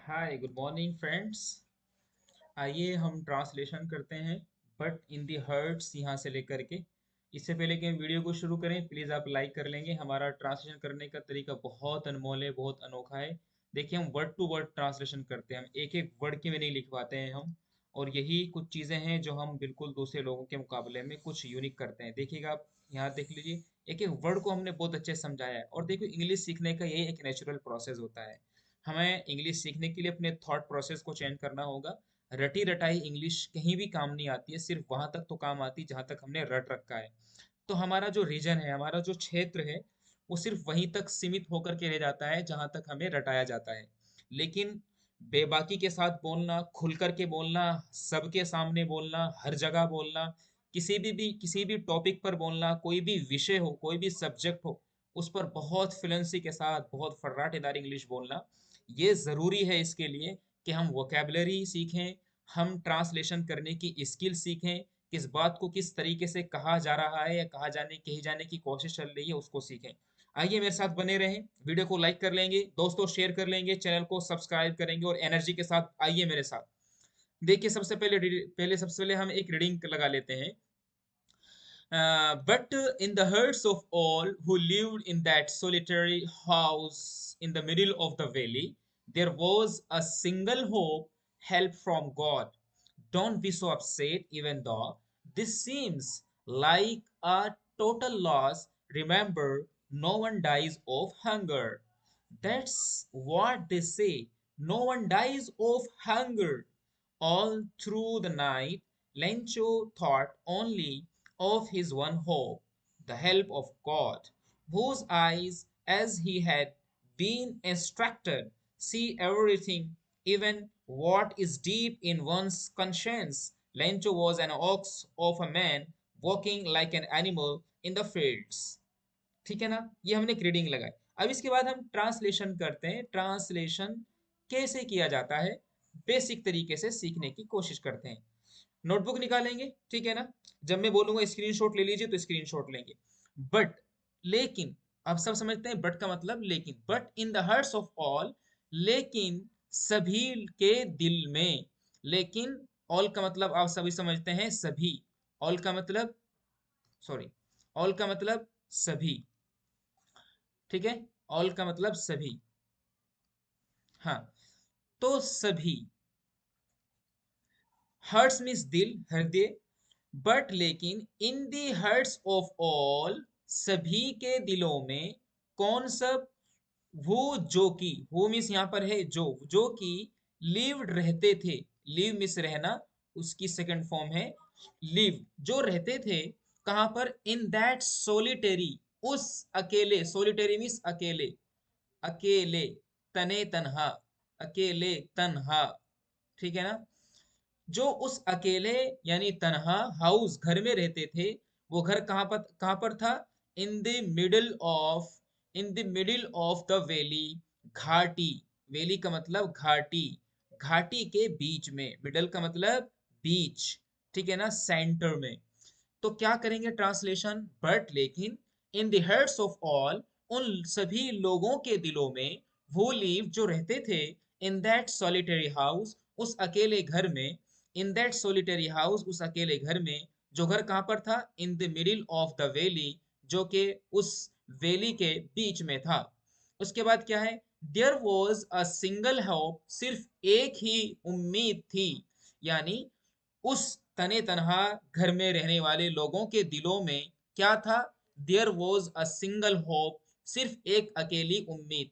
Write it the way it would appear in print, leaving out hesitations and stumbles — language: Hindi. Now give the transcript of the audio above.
Hi good morning friends. आइए हम ट्रांसलेशन करते हैं बट इन दी हर्ट्स यहाँ से लेकर के। इससे पहले कि हम वीडियो को शुरू करें प्लीज़ आप लाइक कर लेंगे। हमारा ट्रांसलेशन करने का तरीका बहुत अनमोल है, बहुत अनोखा है। देखिए हम वर्ड टू वर्ड ट्रांसलेशन करते हैं, हम एक एक वर्ड की में नहीं लिखवाते हैं हम। और यही कुछ चीज़ें हैं जो हम बिल्कुल दूसरे लोगों के मुकाबले में कुछ यूनिक करते हैं। देखिएगा आप यहाँ देख लीजिए, एक एक वर्ड को हमने बहुत अच्छे से समझाया है। और देखो इंग्लिश सीखने का यही एक नेचुरल प्रोसेस होता है। हमें इंग्लिश सीखने के लिए अपने थॉट प्रोसेस को चेंज करना होगा। रटी रटाई इंग्लिश कहीं भी काम नहीं आती है, सिर्फ वहां तक तो काम आती है जहां तक हमने रट रखा है। तो हमारा जो रीजन है, हमारा जो क्षेत्र है, वो सिर्फ वहीं तक सीमित होकर के रह जाता है जहां तक हमें रटाया जाता है। लेकिन बेबाकी के साथ बोलना, खुल करके बोलना, सबके सामने बोलना, हर जगह बोलना, किसी भी टॉपिक पर बोलना, कोई भी विषय हो, कोई भी सब्जेक्ट हो, उस पर बहुत फ्लुएंसी के साथ, बहुत फर्राटेदार इंग्लिश बोलना, ये ज़रूरी है इसके लिए कि हम वोकेबलरी सीखें, हम ट्रांसलेशन करने की स्किल सीखें, किस बात को किस तरीके से कहा जा रहा है या कही जाने की कोशिश चल रही है उसको सीखें। आइए मेरे साथ बने रहें, वीडियो को लाइक कर लेंगे, दोस्तों शेयर कर लेंगे, चैनल को सब्सक्राइब करेंगे और एनर्जी के साथ आइए मेरे साथ। देखिए सबसे पहले हम एक रीडिंग लगा लेते हैं। But in the hearts of all who lived in that solitary house in the middle of the valley, there was a single hope, help from God. Don't be so upset, even though this seems like a total loss. Remember, no one dies of hunger. That's what they say. No one dies of hunger. All through the night, Lencho thought only of his one hope, the help of God, whose eyes, as he had been instructed, see everything, even what is deep in one's conscience. Lencho was an ox of a man walking like an animal in the fields. ठीक है ना, ये हमने एक रीडिंग लगाई। अब इसके बाद हम ट्रांसलेशन करते हैं। ट्रांसलेशन कैसे किया जाता है, बेसिक तरीके से सीखने की कोशिश करते हैं। नोटबुक निकालेंगे, ठीक है ना। जब मैं बोलूंगा स्क्रीनशॉट ले लीजिए तो स्क्रीनशॉट लेंगे। बट, लेकिन, अब सब समझते हैं बट का मतलब लेकिन। But in the hearts of all, लेकिन सभी के दिल में। लेकिन ऑल का मतलब आप सभी समझते हैं सभी। ऑल का मतलब, सॉरी, ऑल का मतलब सभी, ठीक है। ऑल का मतलब सभी, हाँ। तो सभी, हर्ट्स मीन्स दिल, हृदय। बट लेकिन इन दी हर्ट्स ऑफ ऑल, सभी के दिलों में। कौन सब? वो जो कि, वो मीन्स यहाँ पर है जो कि लिव्ड रहते थे। लिव मीन्स रहना, उसकी सेकंड फॉर्म है लिव। जो रहते थे कहाँ पर? इन दैट सोलिटेरी, उस अकेले। सोलिटेरी मीन्स अकेले, अकेले, तने तन्हा, अकेले तन्हा, ठीक है ना। जो उस अकेले यानी तन्हा हाउस, घर में रहते थे। वो घर कहाँ पर था? In the middle of, in the middle of the valley, घाटी। वैली का मतलब घाटी, घाटी के बीच में। मिडल का मतलब बीच, ठीक है ना, सेंटर में। तो क्या करेंगे ट्रांसलेशन? बट लेकिन, in the hearts of all, उन सभी लोगों के दिलों में, वो लिव जो रहते थे, इन दैट सॉलिटरी हाउस, उस अकेले घर में। इन दैट सॉलिटरी हाउस, उस अकेले घर में। जो घर कहाँ पर था? In the middle of the valley, जो कि उस वैली के बीच में था। उसके बाद क्या है? There was a single hope, सिर्फ एक ही उम्मीद थी। यानी उस तने तनहा घर में रहने वाले लोगों के दिलों में क्या था? There was a single hope, सिर्फ एक अकेली उम्मीद